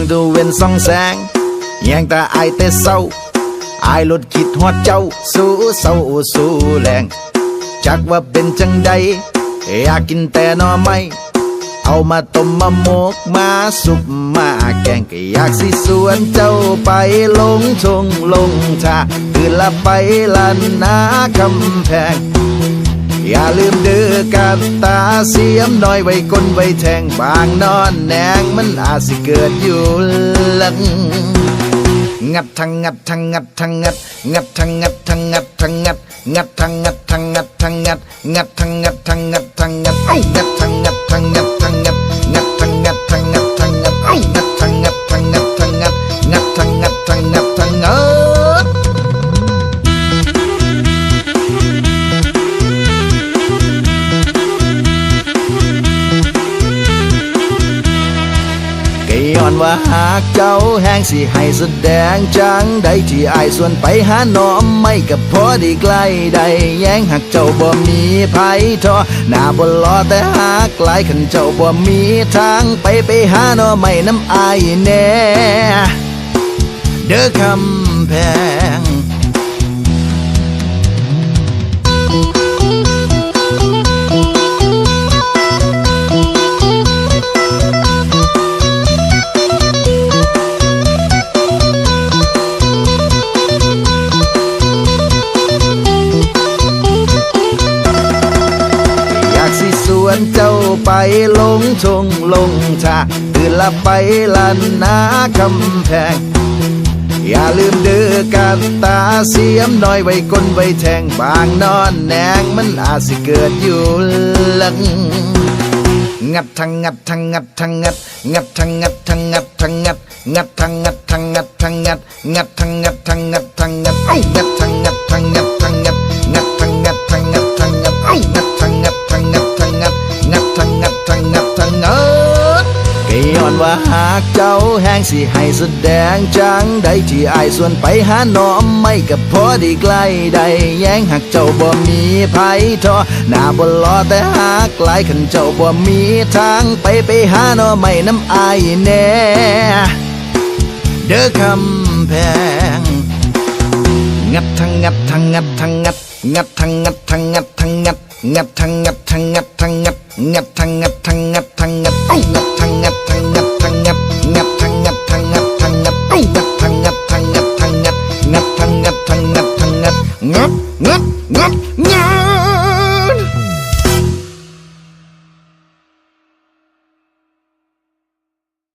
งตะเวนส่องแสงแยงตาอายแต่เศร้าอายลดคิดฮอดเจ้าสู้เศร้าสู้แรงจักว่าเป็นจังใดอยากกินแต่หน่อไม้เอามาต้มมาหมกมาสุกมาแกงก็อยากสิสวนเจ้าไปลงทงลงท่าตื่นละไปลันนาคำแพงอย่าลืมเด้อกาตาเสียมน้อยไว้ก้นไว้แทงบางนอนแนงมันอาจสิเกิดอยู่หลังงัดทังงัดทังงัดทังงัดงัดทังงัดทังงัดทังงัดงัดทังงัดทังงัดทังงัดงัดทังงัดทังงัดทังงัดไอ้งัดทังงัดทังงัดทังงัดงัดทังงัดทังงัดทังงัดไอ้งัดทังงัดทังงัดทังงัดงัดทังงัดทังงัดทังงัดย้อนว่าหากเจ้าแห้งสิให้แสดงจังใดที่อายส่วนไปหาน้อมไม่กับพอได้ใกล้ได้แย้งหากเจ้าบ่มีไผทอหน้าบ่รอแต่หากหลายขันเจ้าบ่มีทางไปหาน้อไม่น้ำอายแน่เด้อคำแพงเจ้าไปลงทงลงท่าตื่นละไปลันนาคำแพงอย่าลืมเด้อกาตาเสียมน้อยไว้ก้นไว้แทงบางนอนแนงมันอาจสิเกิดอยู่หลังงัดทังงัดทังงัดทังงัดงัดทังงัดทังงัดทังงัดงัดทังงัดทังงัดทังงัดงัดทังงัดทังงัดทังงัดไอ้งัดทังงัดทังงัดทังงัดงัดทังงัดทังงัดทังงัดไอ้งัดทังงัดทังงัดทังงัดงัดทังงัดทังงัดทังงัดก็ย้อนว่าหากเจ้าแห้งสิให้แสดงจังใดที่อายส่วนไปหาน้อมไม่กับพอได้ใกล้ได้แย้งหากเจ้าบ่มีไผทอหน้าบ่รอแต่หากหลายขันเจ้าบ่มีทางไปหาน้อไม่น้ำอายแน่เด้อคำแพงงัดทังงัดทังงัดทังงัดงัดทังงัดทังงัดทังงัดงัดทังงัดทังงัดทังงัดงัดทังงัดทังงัดทังงัดไอ้งัดทังงัดทังงัดทังงัดงัดทังงัดทังงัดทังงัดไอ้งัดทังงัดทังงัดทังงัดงัดทังงัดทังงัดทังงัดงัดงัดงัดงัด